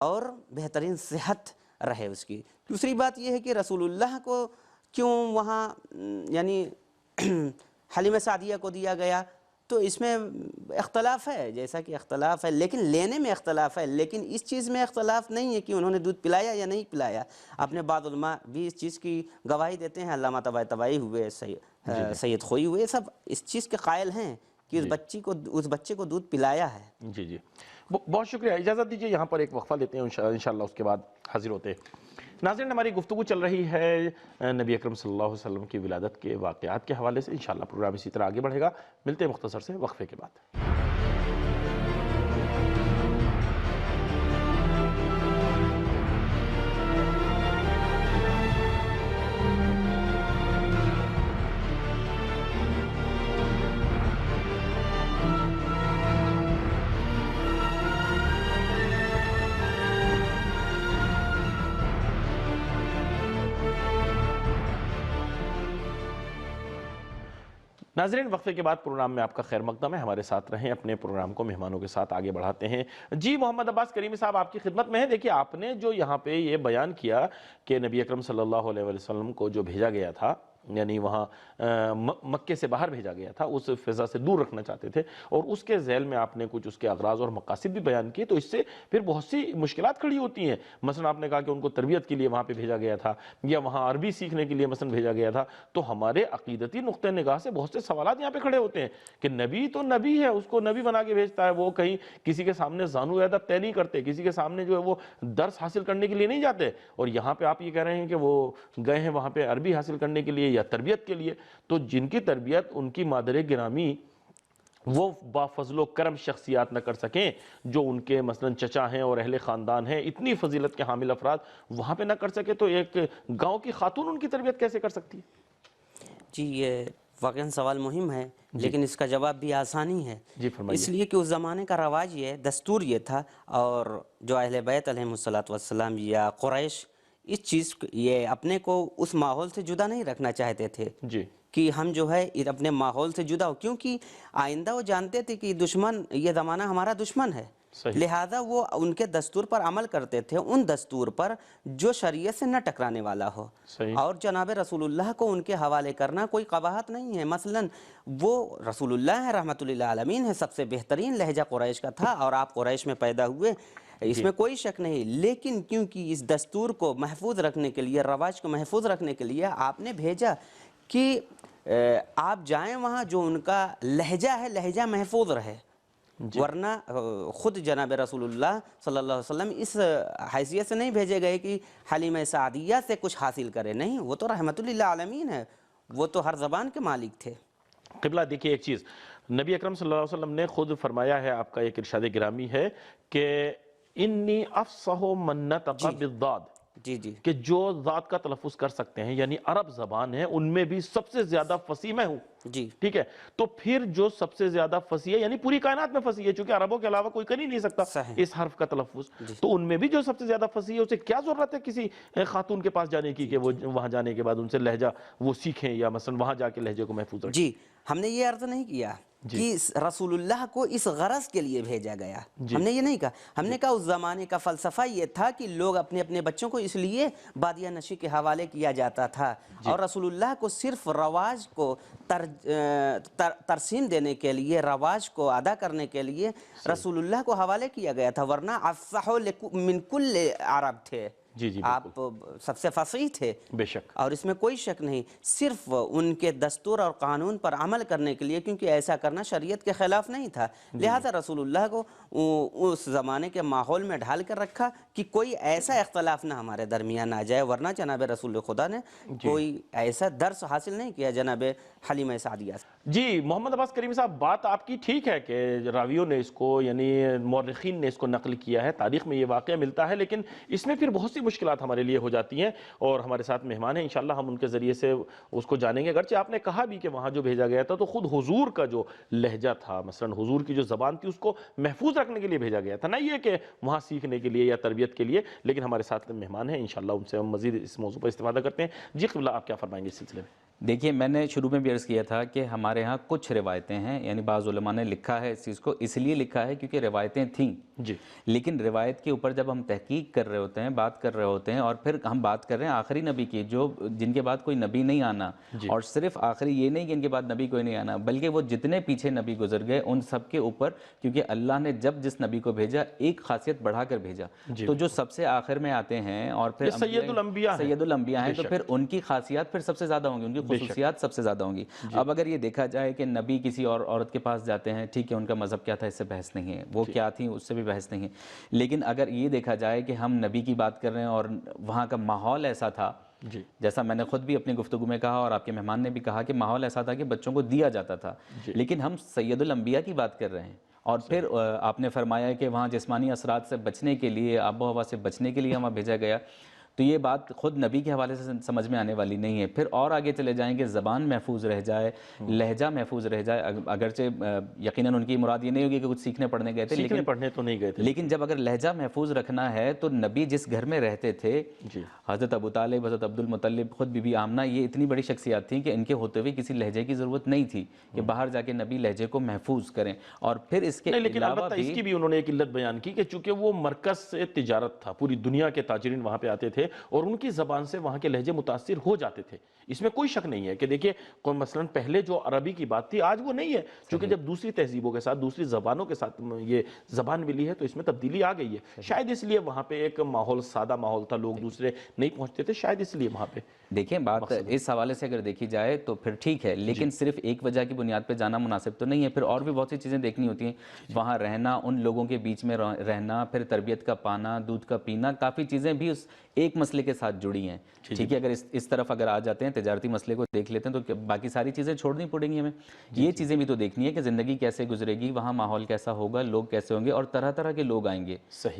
اور بہترین صحت رہے اس کی۔ دوسری بات یہ ہے کہ رسول اللہ کو کیوں وہاں یعنی حلیمہ سعدیہ کو دیا گیا، تو اس میں اختلاف ہے، جیسا کہ اختلاف ہے، لیکن لینے میں اختلاف ہے، لیکن اس چیز میں اختلاف نہیں ہے کہ انہوں نے دودھ پلایا یا نہیں پلایا۔ اپنے بعض علماء بھی اس چیز کی گواہی دیتے ہیں، علامہ طباطبائی ہوئے، سید خوئی ہوئے، سب اس چیز کے قائل ہیں کہ اس بچے کو دودھ پلایا ہے۔ جی جی، بہت شکریہ۔ اجازت دیجیے یہاں پر ایک وقفہ لیتے ہیں، انشاءاللہ اس کے بعد حاضر ہوتے ہیں۔ ناظرین، ہماری گفتگو چل رہی ہے نبی اکرم صلی اللہ علیہ وسلم کی ولادت کے واقعات کے حوالے سے۔ انشاءاللہ پروگرام اسی طرح آگے بڑھے گا۔ ملتے ہیں مختصر سے وقفے کے بعد۔ ناظرین، وقفے کے بعد پروگرام میں آپ کا خیر مقدم ہے، ہمارے ساتھ رہیں، اپنے پروگرام کو مہمانوں کے ساتھ آگے بڑھاتے ہیں۔ جی محمد عباس کریمی صاحب آپ کی خدمت میں ہے۔ دیکھیے، آپ نے جو یہاں پہ یہ بیان کیا کہ نبی اکرم صلی اللہ علیہ وسلم کو جو بھیجا گیا تھا، یعنی وہاں مکے سے باہر بھیجا گیا تھا، اس فضا سے دور رکھنا چاہتے تھے، اور اس کے ذیل میں آپ نے کچھ اس کے اغراض اور مقاصد بھی بیان کیے، تو اس سے پھر بہت سی مشکلات کھڑی ہوتی ہیں۔ مثلا آپ نے کہا کہ ان کو تربیت کے لیے وہاں پہ بھیجا گیا تھا، یا وہاں عربی سیکھنے کے لیے مثلا بھیجا گیا تھا، تو ہمارے عقیدتی نقطہ نگاہ سے بہت سے سوالات یہاں پہ کھڑے ہوتے ہیں کہ نبی تو نبی ہے، اس کو نبی بنا کے بھیجتا ہے، وہ کہیں کسی کے سامنے زانو ادب طے نہیں کرتے، کسی کے سامنے جو ہے وہ درس حاصل کرنے کے لیے نہیں جاتے، اور یہاں پہ آپ یہ کہہ رہے ہیں کہ وہ گئے ہیں وہاں پہ عربی حاصل کرنے کے لیے یا تربیت کے لیے۔ تو جن کی تربیت ان کی مادر گرامی وہ با فضل و کرم شخصیات نہ کر سکیں، جو ان کے مثلا چچا ہیں اور اہل خاندان ہیں، اتنی فضیلت کے حامل افراد وہاں پہ نہ کر سکے، تو ایک گاؤں کی خاتون ان کی تربیت کیسے کر سکتی ہے؟ جی، یہ واقعاً سوال مہم ہے، لیکن اس کا جواب بھی آسانی ہے۔ جی فرمائیے۔ اس لیے کہ اس زمانے کا رواج یہ دستور یہ تھا، اور جو اہل بیت علیہم السلام یا قریش اس چیز یہ اپنے کو اس ماحول سے جدا نہیں رکھنا چاہتے تھے جی کہ ہم جو ہے اپنے ماحول سے جدا ہو، کیونکہ آئندہ وہ جانتے تھے کہ یہ زمانہ ہمارا دشمن ہے، لہذا وہ ان کے دستور پر عمل کرتے تھے، ان دستور پر جو شریعت سے نہ ٹکرانے والا ہو، اور جناب رسول اللہ کو ان کے حوالے کرنا کوئی قباحت نہیں ہے۔ مثلا وہ رسول اللہ ہے، رحمت للعالمین ہے، سب سے بہترین لہجہ قریش کا تھا، اور آپ قریش میں پیدا ہوئے، اس میں کوئی شک نہیں، لیکن کیونکہ اس دستور کو محفوظ رکھنے کے لیے، رواج کو محفوظ رکھنے کے لیے آپ نے بھیجا کہ آپ جائیں وہاں، جو ان کا لہجہ ہے لہجہ محفوظ رہے، ورنہ خود جناب رسول اللہ صلی اللہ علیہ وسلم اس حیثیت سے نہیں بھیجے گئے کہ حلیمہ سعدیہ سے کچھ حاصل کرے، نہیں، وہ تو رحمت للعالمین ہے، وہ تو ہر زبان کے مالک تھے۔ قبلہ دیکھیے، ایک چیز نبی اکرم صلی اللہ علیہ وسلم نے خود فرمایا ہے، آپ کا ایک ارشاد گرامی ہے کہ انی افصح من نطق بالضاد، جی جی، کہ جو ذات کا تلفظ کر سکتے ہیں، یعنی عرب زبان ہے، ان میں بھی سب سے زیادہ فصیح میں ہوں۔ جی ٹھیک ہے، تو پھر جو سب سے زیادہ فصیح ہے، یعنی پوری کائنات میں فصیح ہے، چونکہ عربوں کے علاوہ کوئی کر ہی نہیں سکتا صحیح، اس حرف کا تلفظ، تو ان میں بھی جو سب سے زیادہ فصیح ہے، اسے کیا ضرورت ہے کسی خاتون کے پاس جانے کی کہ وہ وہاں جانے کے بعد ان سے لہجہ وہ سیکھیں، یا مثلا وہاں جا کے لہجے کو محفوظ رکھیں۔ جی، ہم نے یہ عرض نہیں کیا کہ رسول اللہ کو اس غرض کے لیے بھیجا گیا، ہم نے یہ نہیں کہا، ہم نے کہا اس زمانے کا فلسفہ یہ تھا کہ لوگ اپنے اپنے بچوں کو اس لیے بادیہ نشی کے حوالے کیا جاتا تھا، اور رسول اللہ کو صرف رواج کو ترسیم دینے کے لیے، رواج کو ادا کرنے کے لیے رسول اللہ کو حوالے کیا گیا تھا، ورنہ افصح من کل عرب تھے، آپ سب سے فصیح تھے، بے شک، اور اس میں کوئی شک نہیں، صرف ان کے دستور اور قانون پر عمل کرنے کے لیے، کیونکہ ایسا کرنا شریعت کے خلاف نہیں تھا، لہذا رسول اللہ کو اس زمانے کے ماحول میں ڈھال کر رکھا کہ کوئی ایسا اختلاف نہ ہمارے درمیان آ جائے، ورنہ جناب رسول خدا نے کوئی ایسا درس حاصل نہیں کیا جناب حلیمہ سعدیہ سے۔ جی محمد عباس کریمی صاحب، بات آپ کی ٹھیک ہے کہ راویوں نے اس کو، یعنی مورخین نے اس کو نقل کیا ہے، تاریخ میں یہ واقعہ ملتا ہے، لیکن اس میں پھر بہت سی مشکلات ہمارے لیے ہو جاتی ہیں، اور ہمارے ساتھ مہمان ہیں، انشاءاللہ ہم ان کے ذریعے سے اس کو جانیں گے۔ اگرچہ آپ نے کہا بھی کہ وہاں جو بھیجا گیا تھا تو خود حضور کا جو لہجہ تھا، مثلا حضور کی جو زبان تھی، اس کو محفوظ رکھنے کے لیے بھیجا گیا تھا، نہ یہ کہ وہاں سیکھنے کے لیے یا تربیت کے لیے، لیکن ہمارے ساتھ مہمان ہیں، انشاءاللہ ان سے ہم مزید اس موضوع پر استفادہ کرتے ہیں۔ جی قبلہ، آپ کیا فرمائیں گے اس سلسلے میں؟ دیکھیے میں نے شروع میں بھی عرض کیا تھا کہ ہمارے ہاں کچھ روایتیں ہیں، یعنی بعض علماء نے لکھا ہے اس چیز کو، اس لیے لکھا ہے کیونکہ روایتیں تھیں جی لیکن روایت کے اوپر جب ہم تحقیق کر رہے ہوتے ہیں، بات کر رہے ہوتے ہیں، اور پھر ہم بات کر رہے ہیں آخری نبی کی، جن کے بعد کوئی نبی نہیں آنا، اور صرف آخری یہ نہیں کہ ان کے بعد نبی کوئی نہیں آنا، بلکہ وہ جتنے پیچھے نبی گزر گئے ان سب کے اوپر، کیونکہ اللہ نے جب جس نبی کو بھیجا ایک خاصیت بڑھا کر بھیجا، تو جو سب سے آخر میں آتے ہیں اور پھر سید الانبیاء ہیں، تو پھر ان کی خاصیات پھر سب سے زیادہ ہوں گی، ان کی خصوصیات سب سے زیادہ ہوں گی۔ اب اگر یہ دیکھا جائے کہ نبی کسی اور عورت کے پاس جاتے ہیں، ٹھیک ہے ان کا مذہب کیا تھا اس سے بحث نہیں ہے، وہ کیا تھی اس سے بھی بحث نہیں ہے، لیکن اگر یہ دیکھا جائے کہ ہم نبی کی بات کر رہے ہیں اور وہاں کا ماحول ایسا تھا، جیسا میں نے خود بھی اپنی گفتگو میں کہا اور آپ کے مہمان نے بھی کہا کہ ماحول ایسا تھا کہ بچوں کو دیا جاتا تھا، لیکن ہم سید الانبیاء کی بات کر رہے ہیں، اور پھر آپ نے فرمایا کہ وہاں جسمانی اثرات سے بچنے کے لیے، آب و ہوا سے بچنے کے لیے وہاں بھیجا گیا، تو یہ بات خود نبی کے حوالے سے سمجھ میں آنے والی نہیں ہے۔ پھر اور آگے چلے جائیں کہ زبان محفوظ رہ جائے، لہجہ محفوظ رہ جائے، اگرچہ یقیناً ان کی مراد یہ نہیں ہوگی کہ کچھ سیکھنے پڑھنے گئے تھے، سیکھنے پڑھنے تو نہیں گئے تھے، لیکن جب اگر لہجہ محفوظ رکھنا ہے تو نبی جس گھر میں رہتے تھے، حضرت ابو طالب، حضرت عبد المطلب، خود بی بی آمنہ، یہ اتنی بڑی شخصیات تھیں کہ ان کے ہوتے ہوئے کسی لہجے کی ضرورت نہیں تھی کہ باہر جا کے نبی لہجے کو محفوظ کریں، اور پھر اس کے لیکن البتہ اس کی بھی انہوں نے ایک علت بیان کی کہ چونکہ وہ مرکز سے تجارت تھا، پوری دنیا کے تاجرین وہاں پہ آتے تھے اور ان کی زبان سے وہاں کے لہجے متاثر ہو جاتے تھے، اس میں کوئی شک نہیں ہے کہ دیکھیں مثلا پہلے جو عربی کی بات تھی آج وہ نہیں ہے، چونکہ جب دوسری تہذیبوں کے ساتھ، دوسری زبانوں کے ساتھ یہ زبان ملی ہے تو اس میں تبدیلی آ گئی ہے، شاید اس لیے وہاں پہ ایک ماحول، سادہ ماحول تھا، لوگ دوسرے نہیں پہنچتے تھے، شاید اس لیے وہاں پہ دیکھیں بات اس حوالے سے اگر دیکھی جائے تو پھر ٹھیک ہے، لیکن صرف ایک وجہ کی بنیاد پہ جانا مناسب تو نہیں ہے، پھر اور بھی بہت سی چیزیں دیکھنی ہوتی ہیں، وہاں رہنا، ان لوگوں کے بیچ میں رہنا، پھر تربیت کا پانا، دودھ کا پینا، کافی چیزیں بھی اس ایک مسئلے کے ساتھ جڑی ہیں، ٹھیک ہے، اگر اس طرف اگر آ جاتے ہیں، تجارتی مسئلے کو دیکھ لیتے ہیں تو باقی ساری چیزیں چھوڑنی پڑیں گی ہمیں، یہ چیزیں بھی تو دیکھنی ہے کہ زندگی کیسے گزرے گی، وہاں ماحول کیسا ہوگا، لوگ کیسے ہوں گے، اور طرح طرح کے لوگ آئیں گے،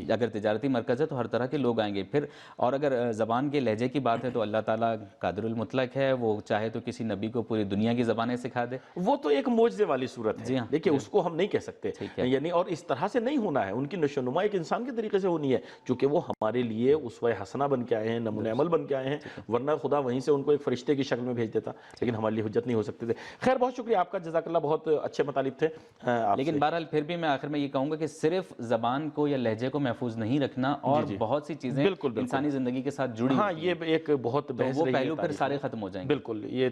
اگر تجارتی مرکز ہے تو ہر طرح کے لوگ آئیں گے، پھر اور اگر زبان کے لہجے کی بات ہے تو اللہ تعالیٰ قادر المطلق ہے، وہ چاہے تو کسی نبی کو پوری دنیا کی زبانیں سکھا دے، وہ تو ایک معجزے والی صورت ہے، دیکھیں اس کو ہم نہیں کہہ سکتے، یعنی اور اس طرح سے نہیں ہونا ہے، ان کی نشو و نما ایک انسان کے طریقے سے ہونی ہے، چونکہ وہ ہمارے لیے اسوہ حسنہ بن کے آئے ہیں، نمونہ عمل بن کے آئے ہیں، ورنہ خدا وہیں سے ان کو ایک فرشتے کی شکل میں بھیج دیتا، لیکن ہمارے لیے حجت نہیں ہو سکتے تھے۔ خیر بہت شکریہ آپ کا، جزاک اللہ، بہت اچھے مطالب تھے، لیکن بہرحال پھر بھی میں آخر میں یہ کہوں گا کہ صرف زبان کو یا لہجے کو محفوظ نہیں رکھنا، اور بہت سی چیزیں انسانی زندگی کے ساتھ جڑی ہاں یہ ایک بہت بحث وہ رہی ہے، پہلو پھر سارے ختم ہو جائیں گے، بالکل یہ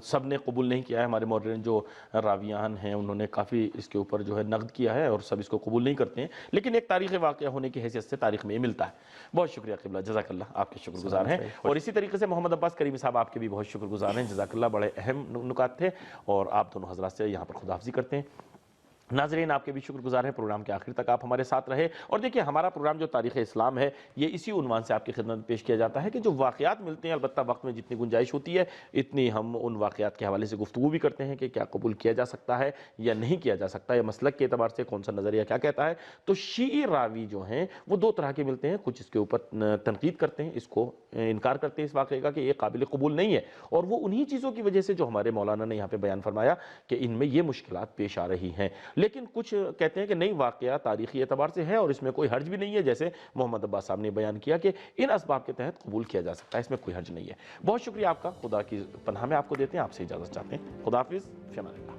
سب نے قبول نہیں کیا ہے، ہمارے مورخین جو راویان ہیں انہوں نے کافی اس کے اوپر جو ہے نقد کیا ہے اور سب اس کو قبول نہیں کرتے ہیں، لیکن ایک تاریخ واقعہ ہونے کی حیثیت سے تاریخ میں یہ ملتا ہے۔ بہت شکریہ قبلہ، جزاک اللہ، آپ کے شکر گزار ہیں، اور اسی طریقے سے محمد عباس کریمی صاحب آپ کے بھی بہت شکر گزار ہیں، جزاک اللہ، بڑے اہم نکات تھے، اور آپ دونوں حضرات سے یہاں پر خداحافظی کرتے ہیں۔ ناظرین آپ کے بھی شکر گزار ہیں، پروگرام کے آخر تک آپ ہمارے ساتھ رہے، اور دیکھیں ہمارا پروگرام جو تاریخ اسلام ہے یہ اسی عنوان سے آپ کی خدمت پیش کیا جاتا ہے کہ جو واقعات ملتے ہیں، البتہ وقت میں جتنی گنجائش ہوتی ہے اتنی ہم ان واقعات کے حوالے سے گفتگو بھی کرتے ہیں کہ کیا قبول کیا جا سکتا ہے یا نہیں کیا جا سکتا، یا مسلک کے اعتبار سے کون سا نظریہ کیا کہتا ہے۔ تو شیعی راوی جو ہیں وہ دو طرح کے ملتے ہیں، کچھ اس کے اوپر تنقید کرتے ہیں، اس کو انکار کرتے ہیں اس واقعے کا کہ یہ قابل قبول نہیں ہے، اور وہ انہی چیزوں کی وجہ سے جو ہمارے مولانا نے یہاں پہ بیان فرمایا کہ ان میں یہ مشکلات پیش آ رہی ہیں، لیکن کچھ کہتے ہیں کہ نہیں، واقعہ تاریخی اعتبار سے ہے اور اس میں کوئی حرج بھی نہیں ہے، جیسے محمد عباس صاحب نے بیان کیا کہ ان اسباب کے تحت قبول کیا جا سکتا ہے، اس میں کوئی حرج نہیں ہے۔ بہت شکریہ آپ کا، خدا کی پناہ میں آپ کو دیتے ہیں، آپ سے اجازت چاہتے ہیں، خدا حافظ، فی امان اللہ۔